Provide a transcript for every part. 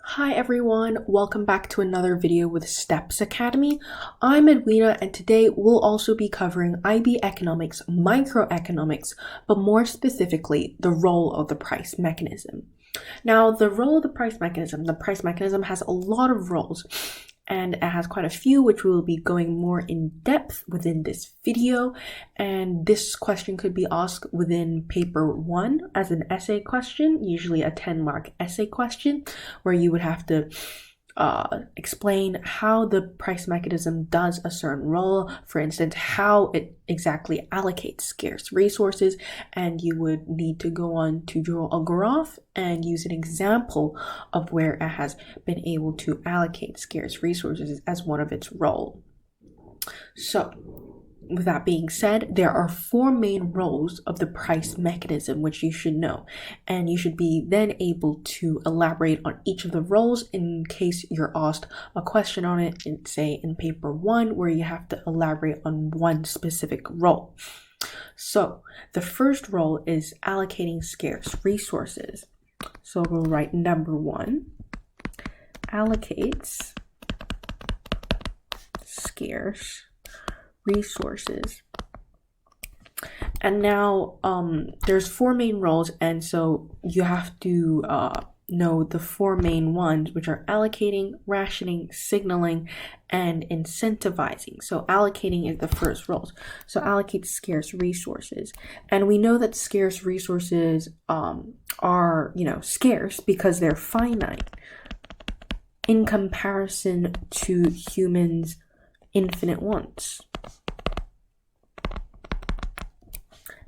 Hi everyone, welcome back to another video with Steps Academy. I'm Edwina and today we'll also be covering IB economics, microeconomics, but more specifically, the role of the price mechanism. Now, the role of the price mechanism has a lot of roles and it has quite a few which we will be going more in depth within this video, and this question could be asked within paper 1 as an essay question, usually a 10-mark essay question where you would have to explain how the price mechanism does a certain role, for instance, how it exactly allocates scarce resources, and you would need to go on to draw a graph and use an example of where it has been able to allocate scarce resources as one of its roles. So, with that being said, there are 4 main roles of the price mechanism which you should know, and you should be then able to elaborate on each of the roles in case you're asked a question on it, say in paper 1, where you have to elaborate on one specific role. So the first role is allocating scarce resources. So we'll write number 1, allocates scarce resources. And now there's 4 main roles, and so you have to know the 4 main ones, which are allocating, rationing, signaling, and incentivizing. So allocating is the first role. So allocate scarce resources, and we know that scarce resources are scarce because they're finite in comparison to humans' infinite wants.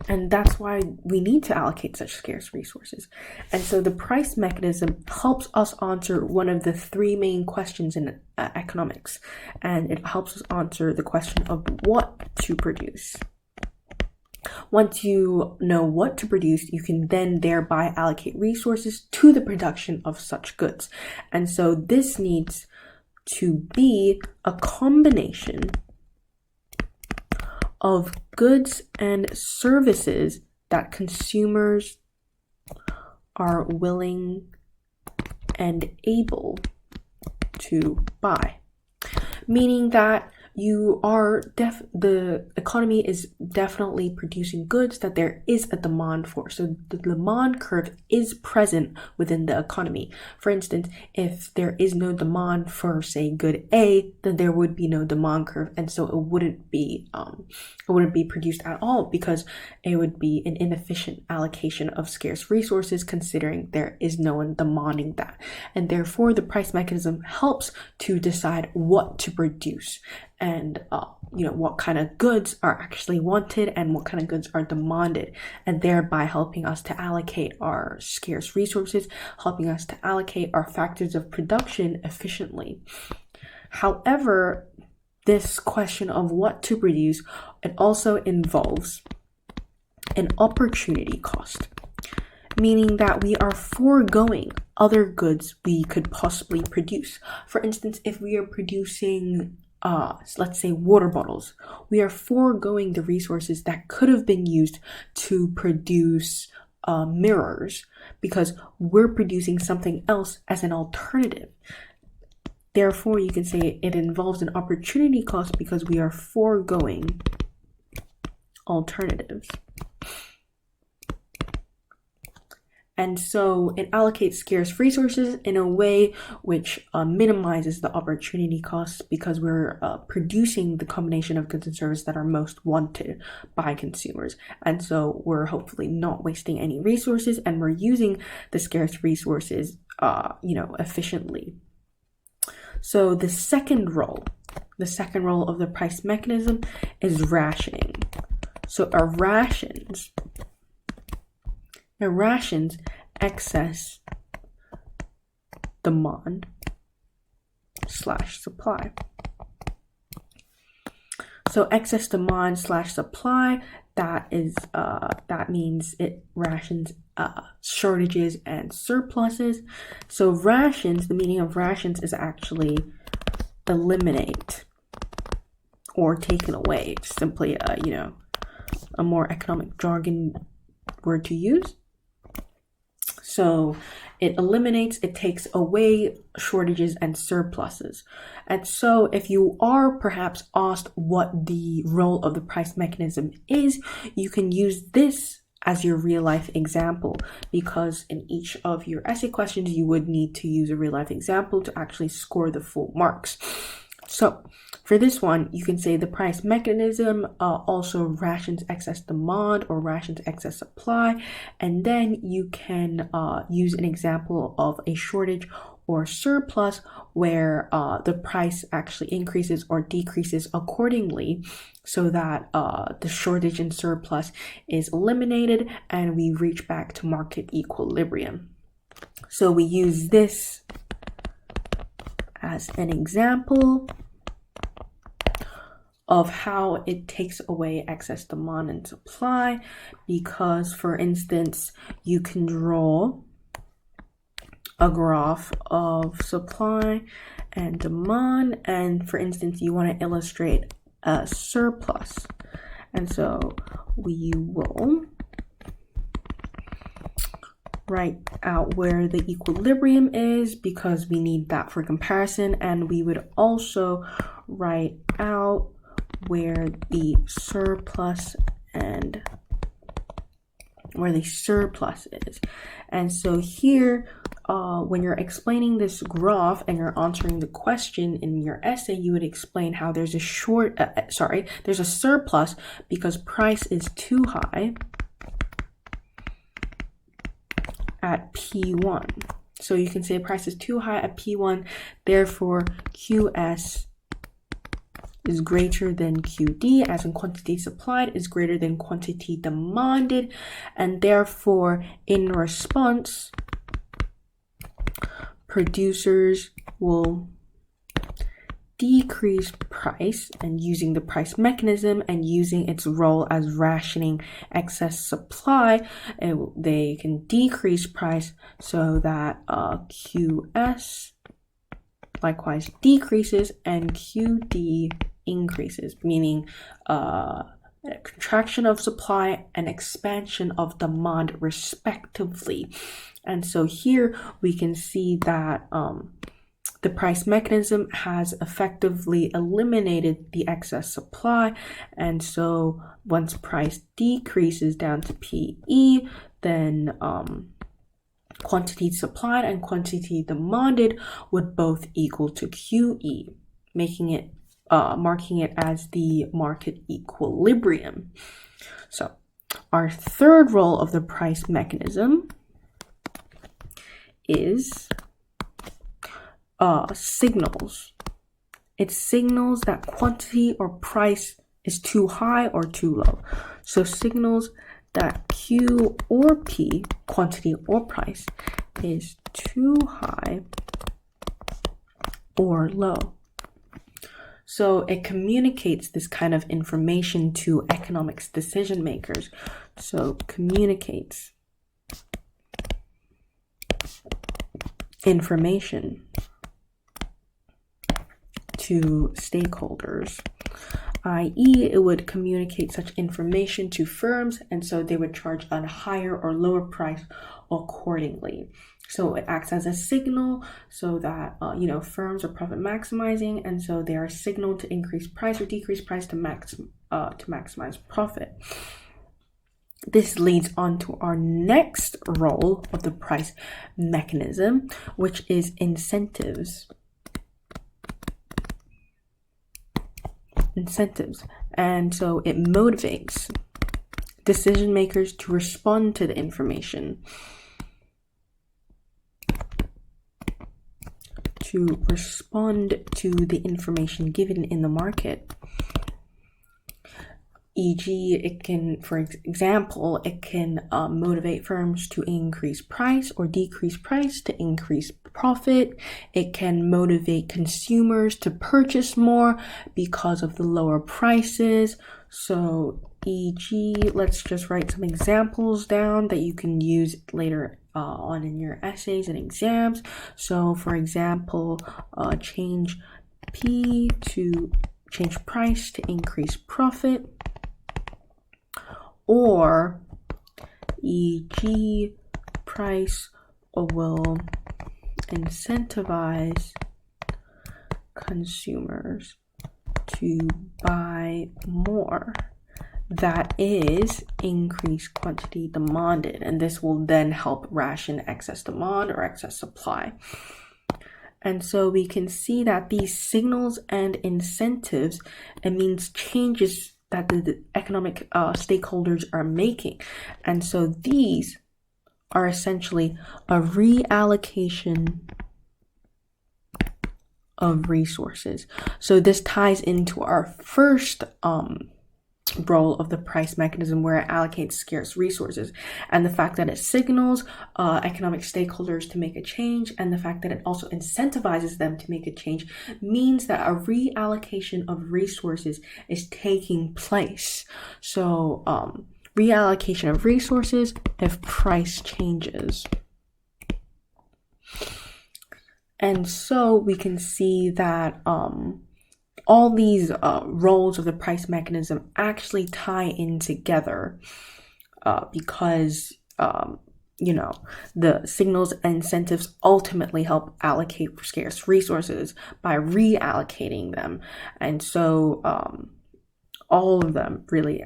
And that's why we need to allocate such scarce resources. And so the price mechanism helps us answer one of the 3 main questions in economics. And it helps us answer the question of what to produce. Once you know what to produce, you can then thereby allocate resources to the production of such goods. And so this needs to be a combination of goods and services that consumers are willing and able to buy, meaning that the economy is definitely producing goods that there is a demand for. So the demand curve is present within the economy. For instance, if there is no demand for, say, good A, then there would be no demand curve, and so it wouldn't be produced at all, because it would be an inefficient allocation of scarce resources, considering there is no one demanding that. And therefore the price mechanism helps to decide what to produce, and what kind of goods are actually wanted and what kind of goods are demanded, and thereby helping us to allocate our scarce resources, helping us to allocate our factors of production efficiently. However, this question of what to produce, it also involves an opportunity cost, meaning that we are foregoing other goods we could possibly produce. For instance, if we are producing let's say water bottles, we are foregoing the resources that could have been used to produce mirrors, because we're producing something else as an alternative. Therefore, you can say it involves an opportunity cost because we are foregoing alternatives. And so it allocates scarce resources in a way which minimizes the opportunity costs, because we're producing the combination of goods and services that are most wanted by consumers. And so we're hopefully not wasting any resources, and we're using the scarce resources efficiently. So the second role of the price mechanism is rationing. So our rations excess demand / supply. So excess demand / supply, that means it rations shortages and surpluses. So rations, the meaning of rations is actually eliminate or taken away. It's simply a more economic jargon word to use. So it takes away shortages and surpluses. And so if you are perhaps asked what the role of the price mechanism is, you can use this as your real life example, because in each of your essay questions, you would need to use a real life example to actually score the full marks. So for this one, you can say the price mechanism also rations excess demand or rations excess supply. And then you can use an example of a shortage or surplus where the price actually increases or decreases accordingly, so that the shortage and surplus is eliminated and we reach back to market equilibrium. So we use this as an example of how it takes away excess demand and supply, because for instance, you can draw a graph of supply and demand, and for instance, you want to illustrate a surplus, and so we will write out where the equilibrium is because we need that for comparison, and we would also write out where the surplus is. And so here, when you're explaining this graph and you're answering the question in your essay, you would explain how there's a surplus because price is too high at P1. So you can say price is too high at P1, therefore QS is greater than QD, as in quantity supplied is greater than quantity demanded, and therefore in response, producers will decrease price, and using the price mechanism and using its role as rationing excess supply, they can decrease price so that QS likewise decreases and QD increases, meaning a contraction of supply and expansion of demand respectively. And so here we can see that the price mechanism has effectively eliminated the excess supply, and so once price decreases down to PE, then quantity supplied and quantity demanded would both equal to QE, marking it as the market equilibrium. So our third role of the price mechanism is signals. It signals that quantity or price is too high or too low. So signals that Q or P, quantity or price, is too high or low. So it communicates this kind of information to economics decision makers. So communicates information to stakeholders, i.e. it would communicate such information to firms, and so they would charge a higher or lower price accordingly. So it acts as a signal so that firms are profit maximizing, and so they are signaled to increase price or decrease price to maximize profit. This leads on to our next role of the price mechanism, which is incentives. And so it motivates decision makers to respond to the information, given in the market. E.g., it can, for example, motivate firms to increase price or decrease price to increase profit. It can motivate consumers to purchase more because of the lower prices. So, e.g., let's just write some examples down that you can use later on in your essays and exams. So, for example, change price to increase profit. Or, e.g., price will incentivize consumers to buy more. That is increased quantity demanded, and this will then help ration excess demand or excess supply. And so we can see that these signals and incentives, it means changes that the economic stakeholders are making. And so these are essentially a reallocation of resources. So this ties into our first role of the price mechanism, where it allocates scarce resources, and the fact that it signals economic stakeholders to make a change, and the fact that it also incentivizes them to make a change, means that a reallocation of resources is taking place. So reallocation of resources if price changes. And so we can see that all these roles of the price mechanism actually tie in together because, the signals and incentives ultimately help allocate scarce resources by reallocating them. And so all of them really,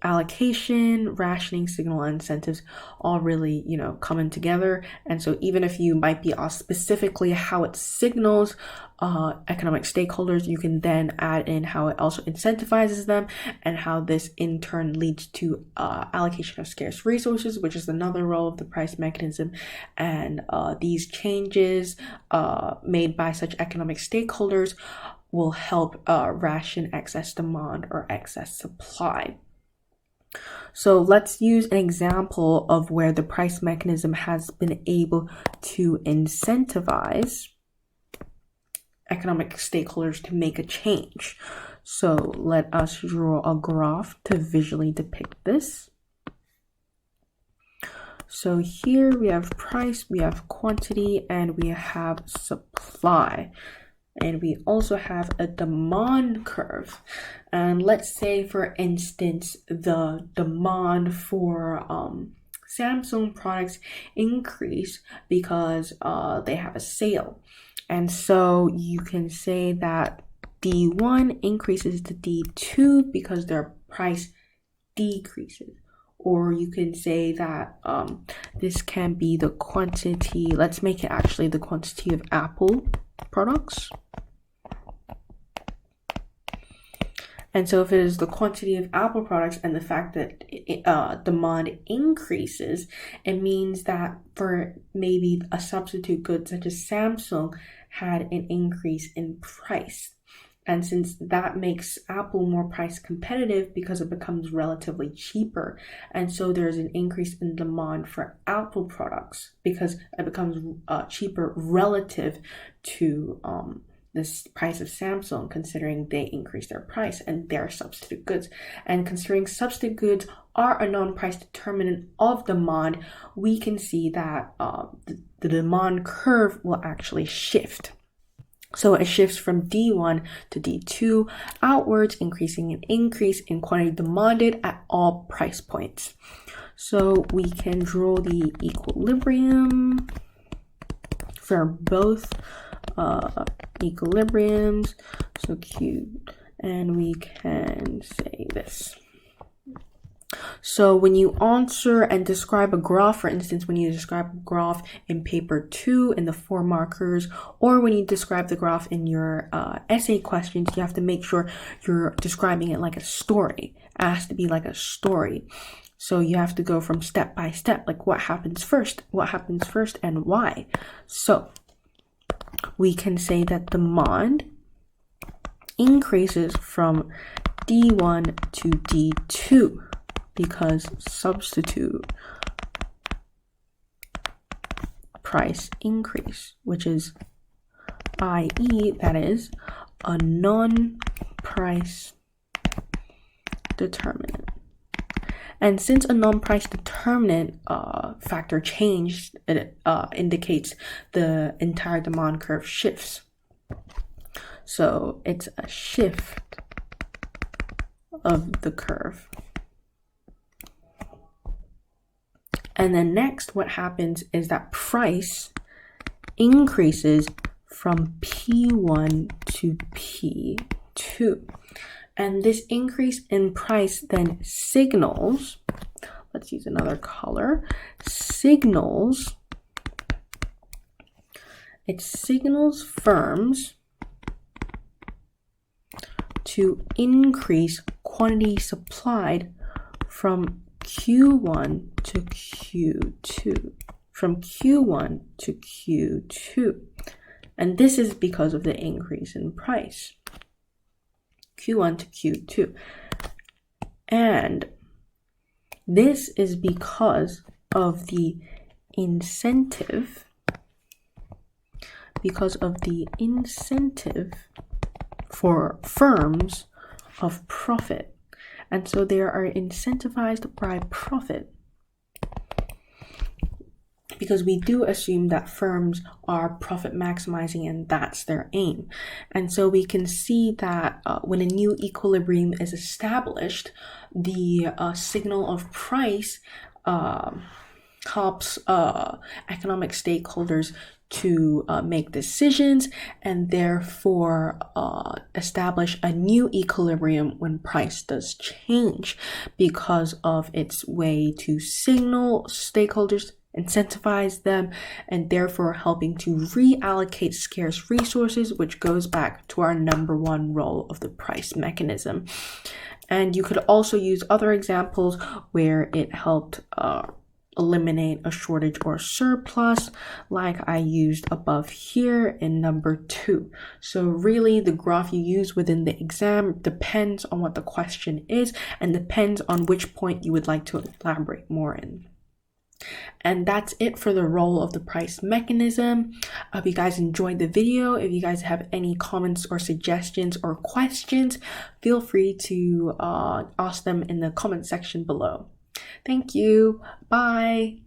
allocation, rationing, signal, and incentives all really, coming together. And so even if you might be asked specifically how it signals economic stakeholders, you can then add in how it also incentivizes them, and how this in turn leads to allocation of scarce resources, which is another role of the price mechanism. And these changes made by such economic stakeholders will help ration excess demand or excess supply. So let's use an example of where the price mechanism has been able to incentivize economic stakeholders to make a change. So let us draw a graph to visually depict this. So here we have price, we have quantity, and we have supply. And we also have a demand curve. And let's say, for instance, the demand for Samsung products increase because they have a sale. And so you can say that D1 increases to D2 because their price decreases. Or you can say that this can be the quantity, let's make it actually the quantity of Apple products. And so if it is the quantity of Apple products and the fact that demand increases, it means that for maybe a substitute good such as Samsung had an increase in price. And since that makes Apple more price competitive because it becomes relatively cheaper. And so there's an increase in demand for Apple products because it becomes cheaper relative to this price of Samsung, considering they increase their price and they're substitute goods. And considering substitute goods are a non-price determinant of demand, we can see that the demand curve will actually shift. So it shifts from D1 to D2 outwards, increasing an increase in quantity demanded at all price points. So we can draw the equilibrium for both equilibriums. So Q, and we can say this. So when you answer and describe a graph, for instance, when you describe a graph in paper 2 in the 4 markers, or when you describe the graph in your essay questions, you have to make sure you're describing it like a story. It has to be like a story. So you have to go from step by step, like what happens first, and why. So we can say that demand increases from D1 to D2 because substitute price increase, which is i.e. that is a non-price determinant. And since a non-price determinant factor changed, it indicates the entire demand curve shifts. So it's a shift of the curve. And then next, what happens is that price increases from P1 to P2. And this increase in price then signals, let's use another color, it signals firms to increase quantity supplied from Q1 to Q2. From Q1 to Q2. And this is because of the increase in price. Q1 to Q2. And this is because of the incentive, for firms of profit. And so they are incentivized by profit, because we do assume that firms are profit maximizing and that's their aim. And so we can see that when a new equilibrium is established, the signal of price helps economic stakeholders to make decisions and therefore establish a new equilibrium when price does change, because of its way to signal stakeholders, incentivize them, and therefore helping to reallocate scarce resources, which goes back to our number one role of the price mechanism. And you could also use other examples where it helped eliminate a shortage or surplus, like I used above here in number 2. So really the graph you use within the exam depends on what the question is and depends on which point you would like to elaborate more in. And that's it for the role of the price mechanism. I hope you guys enjoyed the video. If you guys have any comments or suggestions or questions, feel free to ask them in the comment section below. Thank you. Bye.